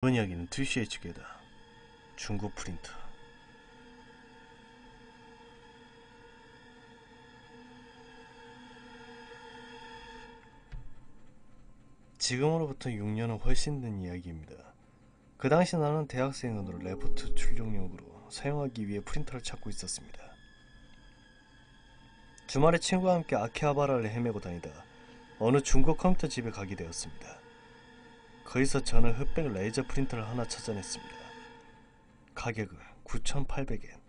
이번 이야기는 2CH계다. 중고 프린터. 지금으로부터 6년은 훨씬 된 이야기입니다. 그 당시 나는 대학생으로 레포트 출력용으로 사용하기 위해 프린터를 찾고 있었습니다. 주말에 친구와 함께 아키하바라를 헤매고 다니다 어느 중고 컴퓨터 집에 가게 되었습니다. 거기서 저는 흑백 레이저 프린터를 하나 찾아냈습니다. 가격은 9,800엔.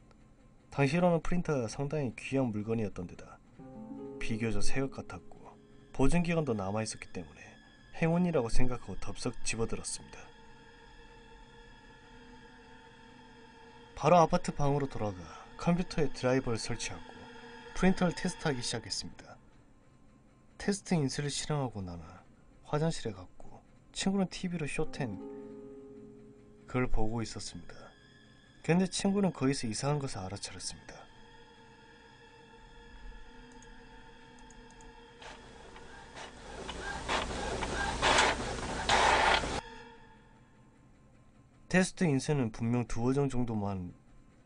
당시로는 프린터가 상당히 귀한 물건이었던 데다 비교적 새 것 같았고 보증기간도 남아있었기 때문에 행운이라고 생각하고 덥석 집어들었습니다. 바로 아파트 방으로 돌아가 컴퓨터에 드라이버를 설치하고 프린터를 테스트하기 시작했습니다. 테스트 인쇄를 실행하고 나는 화장실에 갔고 친구는 TV로 쇼텐 그걸 보고 있었습니다. 그런데 친구는 거기서 이상한 것을 알아차렸습니다. 테스트 인쇄는 분명 2버전 정도만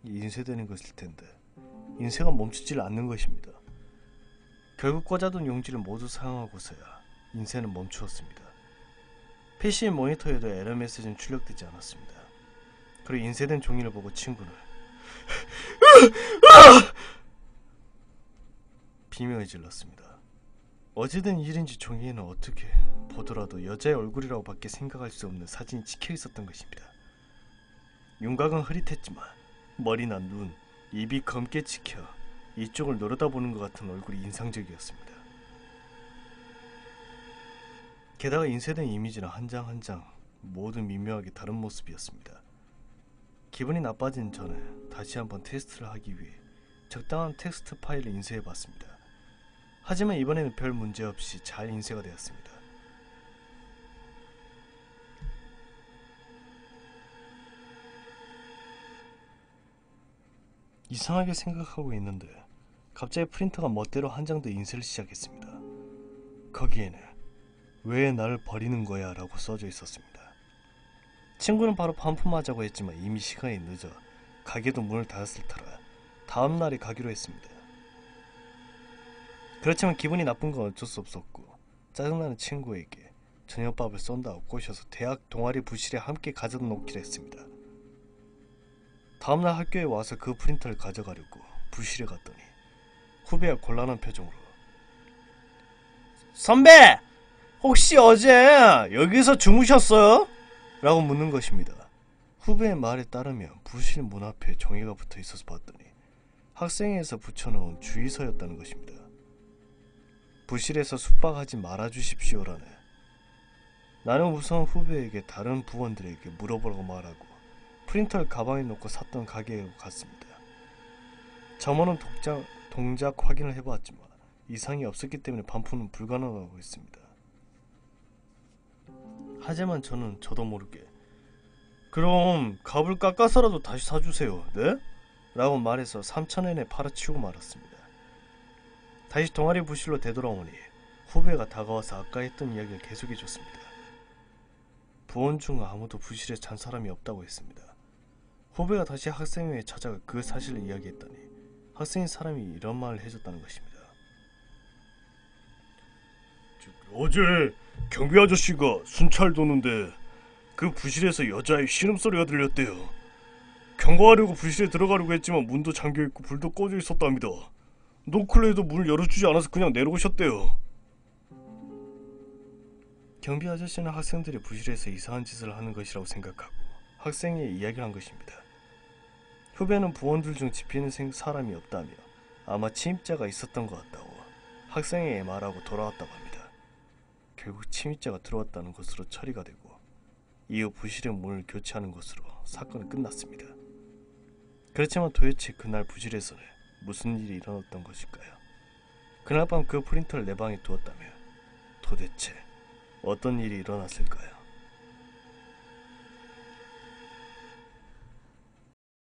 인쇄되는 것일 텐데 인쇄가 멈추질 않는 것입니다. 결국 꽂아둔 용지를 모두 사용하고서야 인쇄는 멈추었습니다. PC 모니터에도 에러 메시지는 출력되지 않았습니다. 그리고 인쇄된 종이를 보고 친구는 비명을 질렀습니다. 어찌된 일인지 종이에는 어떻게 보더라도 여자의 얼굴이라고 밖에 생각할 수 없는 사진이 찍혀 있었던 것입니다. 윤곽은 흐릿했지만 머리나 눈, 입이 검게 찍혀 이쪽을 노려다보는 것 같은 얼굴이 인상적이었습니다. 게다가 인쇄된 이미지는 한 장 한 장 모두 미묘하게 다른 모습이었습니다. 기분이 나빠진 저는 다시 한번 테스트를 하기 위해 적당한 텍스트 파일을 인쇄해봤습니다. 하지만 이번에는 별 문제 없이 잘 인쇄가 되었습니다. 이상하게 생각하고 있는데 갑자기 프린터가 멋대로 한 장 더 인쇄를 시작했습니다. 거기에는 왜 나를 버리는 거야 라고 써져 있었습니다. 친구는 바로 반품하자고 했지만 이미 시간이 늦어 가게도 문을 닫았을 터라 다음날에 가기로 했습니다. 그렇지만 기분이 나쁜 건 어쩔 수 없었고 짜증나는 친구에게 저녁밥을 쏜다고 꼬셔서 대학 동아리 부실에 함께 가져다 놓기로 했습니다. 다음날 학교에 와서 그 프린터를 가져가려고 부실에 갔더니 후배가 곤란한 표정으로 선배! 혹시 어제 여기서 주무셨어요? 라고 묻는 것입니다. 후배의 말에 따르면 부실 문 앞에 종이가 붙어 있어서 봤더니 학생회에서 붙여놓은 주의서였다는 것입니다. 부실에서 숙박하지 말아주십시오라네. 나는 우선 후배에게 다른 부원들에게 물어보라고 말하고 프린터를 가방에 넣고 샀던 가게에 갔습니다. 점원은 동작 확인을 해보았지만 이상이 없었기 때문에 반품은 불가능하다고 했습니다. 하지만 저는 저도 모르게 그럼 값을 깎아서라도 다시 사주세요. 네? 라고 말해서 3,000엔에 팔아치우고 말았습니다. 다시 동아리 부실로 되돌아오니 후배가 다가와서 아까 했던 이야기를 계속해줬습니다. 부원 중 아무도 부실에 잔 사람이 없다고 했습니다. 후배가 다시 학생회에 찾아가 그 사실을 이야기했더니 학생회 사람이 이런 말을 해줬다는 것입니다. 어제 경비 아저씨가 순찰 도는데 그 부실에서 여자의 신음소리가 들렸대요. 경고하려고 부실에 들어가려고 했지만 문도 잠겨있고 불도 꺼져 있었답니다. 노크를 해도 문을 열어주지 않아서 그냥 내려오셨대요. 경비 아저씨는 학생들이 부실에서 이상한 짓을 하는 것이라고 생각하고 학생회에 이야기를 한 것입니다. 후배는 부원들 중 집히는 사람이 없다며 아마 침입자가 있었던 것 같다고 학생회에 말하고 돌아왔다고 합니다. 결국 침입자가 들어왔다는 것으로 처리가 되고 이후 부실의 문을 교체하는 것으로 사건은 끝났습니다. 그렇지만 도대체 그날 부실에서는 무슨 일이 일어났던 것일까요? 그날 밤 그 프린터를 내 방에 두었다면 도대체 어떤 일이 일어났을까요?